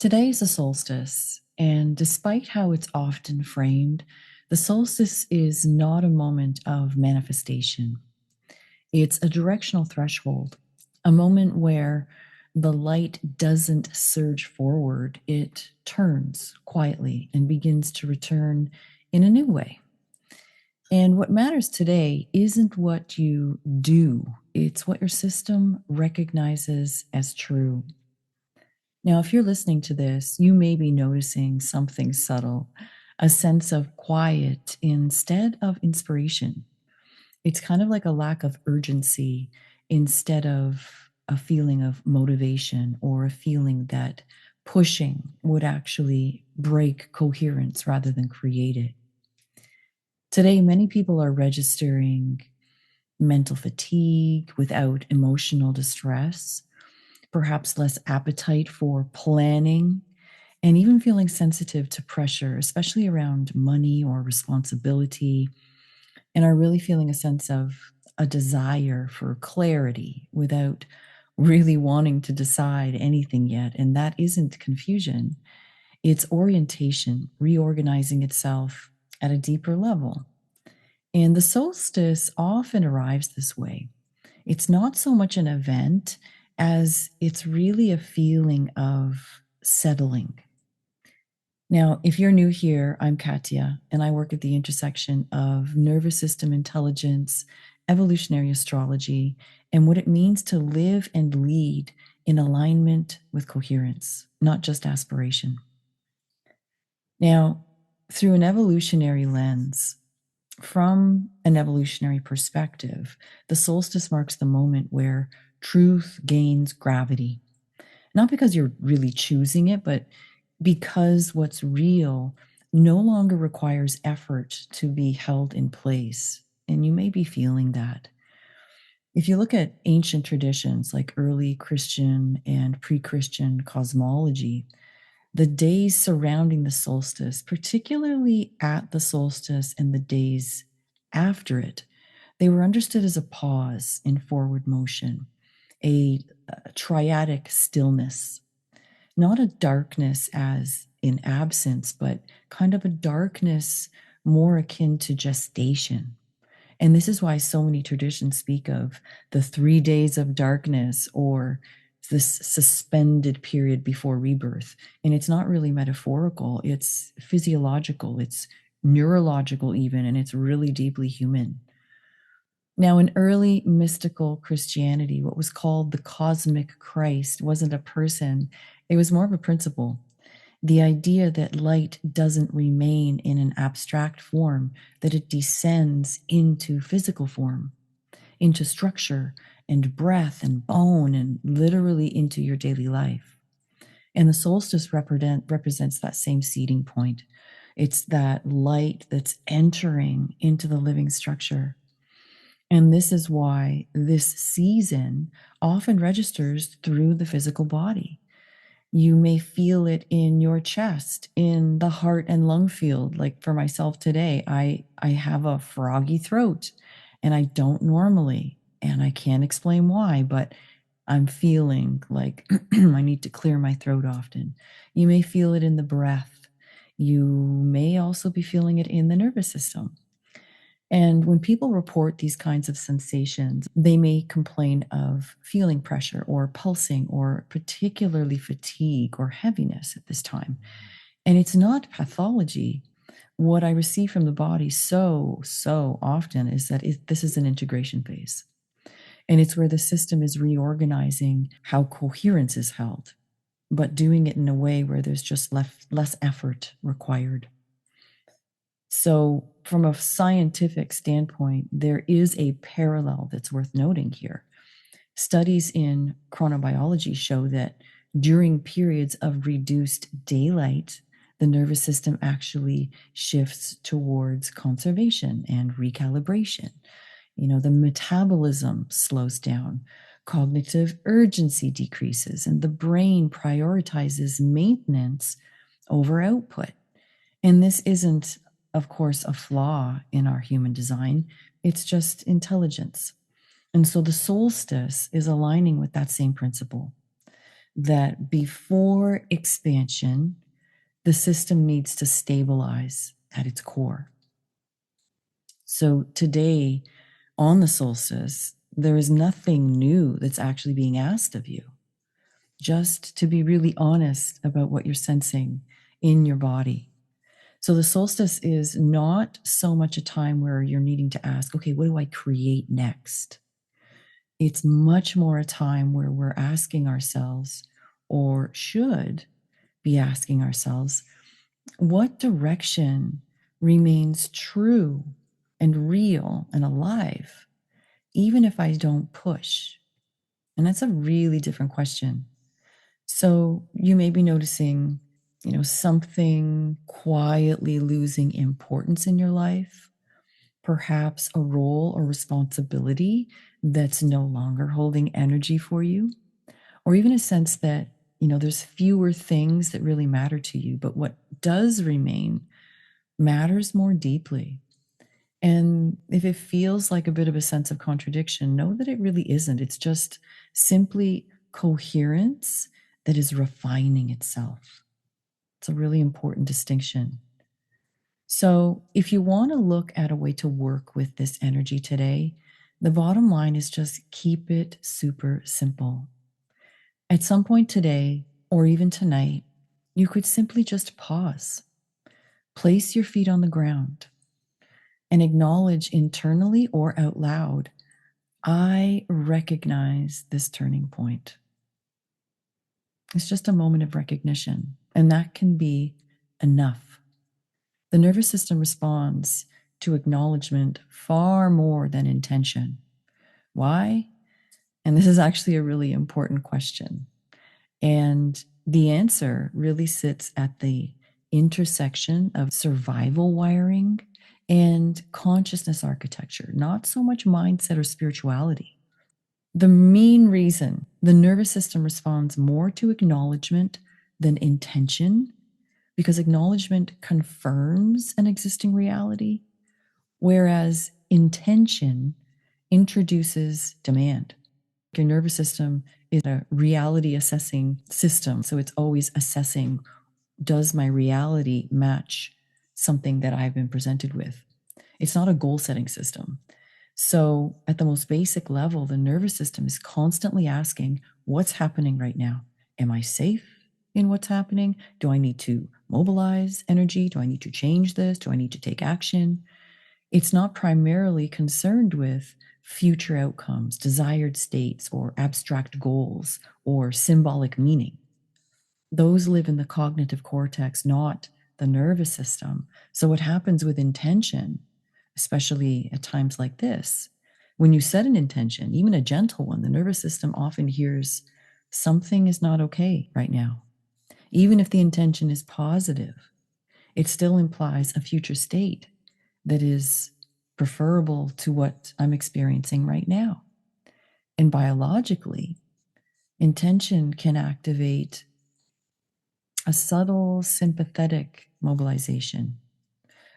Today is a solstice, and despite how it's often framed, the solstice is not a moment of manifestation. It's a directional threshold, a moment where the light doesn't surge forward, it turns quietly and begins to return in a new way. And what matters today isn't what you do, it's what your system recognizes as true. Now, if you're listening to this, you may be noticing something subtle, a sense of quiet instead of inspiration. It's kind of like a lack of urgency instead of a feeling of motivation or a feeling that pushing would actually break coherence rather than create it. Today, many people are registering mental fatigue without emotional distress, perhaps less appetite for planning, and even feeling sensitive to pressure, especially around money or responsibility, and are really feeling a sense of a desire for clarity without really wanting to decide anything yet. And that isn't confusion, it's orientation, reorganizing itself at a deeper level. And the solstice often arrives this way. It's not so much an event as it's really a feeling of settling. Now, if you're new here, I'm Katya, and I work at the intersection of nervous system intelligence, evolutionary astrology, and what it means to live and lead in alignment with coherence, not just aspiration. Now, through an evolutionary lens, from an evolutionary perspective, the solstice marks the moment where truth gains gravity. Not because you're really choosing it, but because what's real no longer requires effort to be held in place. And you may be feeling that. If you look at ancient traditions like early Christian and pre Christian cosmology, the days surrounding the solstice, particularly at the solstice and the days after it, they were understood as a pause in forward motion, a triadic stillness, not a darkness as in absence, but kind of a darkness more akin to gestation. And this is why so many traditions speak of the 3 days of darkness or this suspended period before rebirth. And it's not really metaphorical, it's physiological, it's neurological, even, and it's really deeply human. Now, in early mystical Christianity, what was called the cosmic Christ wasn't a person, it was more of a principle. The idea that light doesn't remain in an abstract form, that it descends into physical form, into structure and breath and bone, and literally into your daily life. And the solstice represents that same seeding point. It's that light that's entering into the living structure. And this is why this season often registers through the physical body. You may feel it in your chest, in the heart and lung field. Like for myself today, I have a froggy throat and I don't normally, and I can't explain why, but I'm feeling like I need to clear my throat often. You may feel it in the breath. You may also be feeling it in the nervous system. And when people report these kinds of sensations, they may complain of feeling pressure or pulsing or particularly fatigue or heaviness at this time. And it's not pathology. What I receive from the body so often is that this is an integration phase. And it's where the system is reorganizing how coherence is held, but doing it in a way where there's just less effort required. So, from a scientific standpoint, there is a parallel that's worth noting here. Studies in chronobiology show that during periods of reduced daylight, the nervous system actually shifts towards conservation and recalibration. The metabolism slows down, cognitive urgency decreases, and the brain prioritizes maintenance over output. And this isn't, of course, a flaw in our human design, it's just intelligence. And so the solstice is aligning with that same principle. that before expansion, the system needs to stabilize at its core. So today, on the solstice, there is nothing new that's actually being asked of you. Just to be really honest about what you're sensing in your body. So the solstice is not so much a time where you're needing to ask, okay, what do I create next? It's much more a time where we're asking ourselves, or should be asking ourselves, what direction remains true and real and alive, even if I don't push? And that's a really different question. So you may be noticing, something quietly losing importance in your life, perhaps a role or responsibility that's no longer holding energy for you, or even a sense that, there's fewer things that really matter to you, but what does remain matters more deeply. And if it feels like a bit of a sense of contradiction, know that it really isn't. It's just simply coherence that is refining itself. It's a really important distinction. So, if you want to look at a way to work with this energy today, the bottom line is just keep it super simple. At some point today, or even tonight, you could simply just pause, place your feet on the ground, and acknowledge internally or out loud, I recognize this turning point. It's just a moment of recognition, and that can be enough. The nervous system responds to acknowledgement far more than intention. Why? And this is actually a really important question. And the answer really sits at the intersection of survival wiring and consciousness architecture, not so much mindset or spirituality. The main reason the nervous system responds more to acknowledgement than intention, because acknowledgement confirms an existing reality, whereas intention introduces demand. Your nervous system is a reality assessing system. So it's always assessing, does my reality match something that I've been presented with? It's not a goal setting system. So at the most basic level, the nervous system is constantly asking, what's happening right now? Am I safe in what's happening? Do I need to mobilize energy? Do I need to change this? Do I need to take action? It's not primarily concerned with future outcomes, desired states, or abstract goals, or symbolic meaning. Those live in the cognitive cortex, not the nervous system. So, what happens with intention, especially at times like this, when you set an intention, even a gentle one, the nervous system often hears something is not okay right now. Even if the intention is positive, it still implies a future state that is preferable to what I'm experiencing right now. And biologically, intention can activate a subtle sympathetic mobilization,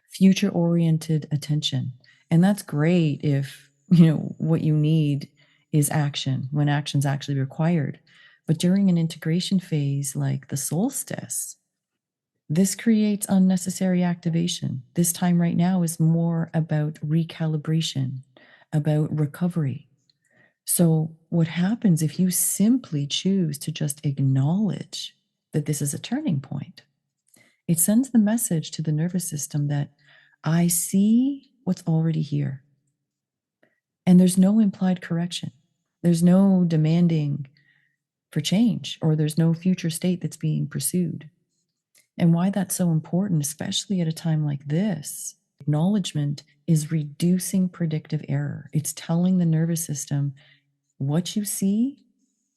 future oriented attention. And that's great if, what you need is action, when action's actually required. But during an integration phase like the solstice, this creates unnecessary activation. This time right now is more about recalibration, about recovery. So, what happens if you simply choose to just acknowledge that this is a turning point? It sends the message to the nervous system that I see what's already here. And there's no implied correction. There's no demanding for change, or there's no future state that's being pursued. And why that's so important, especially at a time like this, acknowledgement is reducing predictive error. It's telling the nervous system what you see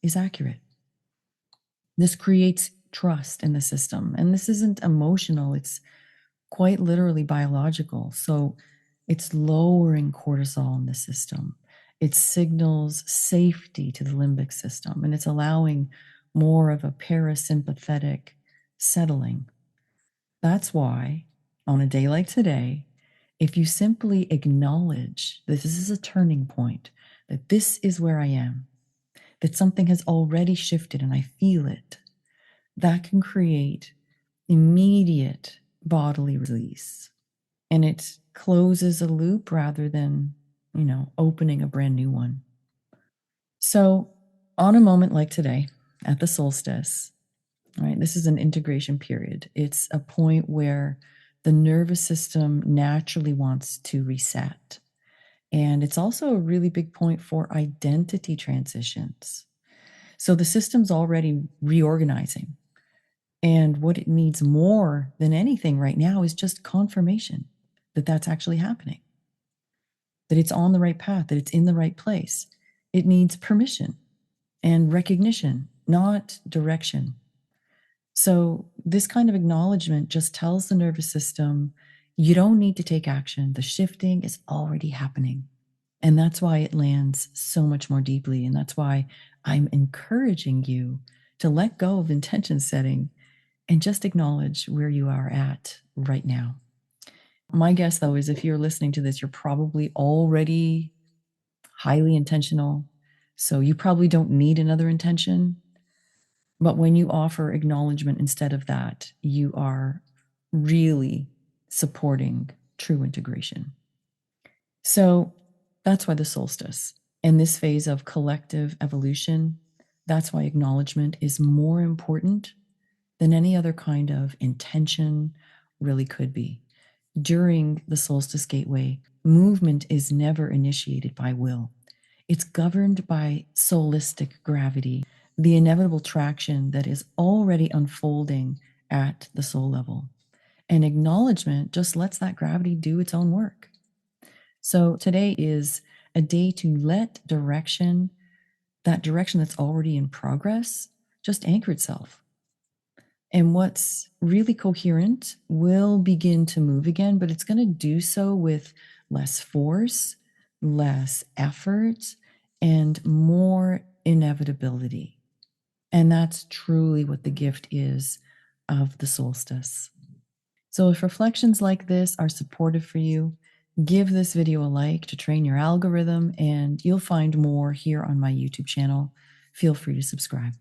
is accurate. This creates trust in the system. And this isn't emotional, it's quite literally biological. So it's lowering cortisol in the system. It signals safety to the limbic system, and it's allowing more of a parasympathetic settling. That's why, on a day like today, if you simply acknowledge that this is a turning point, that this is where I am, that something has already shifted and I feel it, that can create immediate bodily release. And it closes a loop rather than, opening a brand new one. So, on a moment like today, at the solstice, right, this is an integration period. It's a point where the nervous system naturally wants to reset. And it's also a really big point for identity transitions. So the system's already reorganizing. And what it needs more than anything right now is just confirmation that that's actually happening, that it's on the right path, that it's in the right place. It needs permission and recognition, not direction. So, this kind of acknowledgement just tells the nervous system you don't need to take action. The shifting is already happening. And that's why it lands so much more deeply. And that's why I'm encouraging you to let go of intention setting and just acknowledge where you are at right now. My guess, though, is if you're listening to this, you're probably already highly intentional. So you probably don't need another intention. But when you offer acknowledgement instead of that, you are really supporting true integration. So that's why the solstice and this phase of collective evolution, that's why acknowledgement is more important than any other kind of intention really could be. During the solstice gateway, movement is never initiated by will. It's governed by solistic gravity, the inevitable traction that is already unfolding at the soul level. And acknowledgement just lets that gravity do its own work. So today is a day to let direction, that direction that's already in progress, just anchor itself. And what's really coherent will begin to move again, but it's going to do so with less force, less effort, and more inevitability. And that's truly what the gift is of the solstice. So if reflections like this are supportive for you, give this video a like to train your algorithm, and you'll find more here on my YouTube channel. Feel free to subscribe.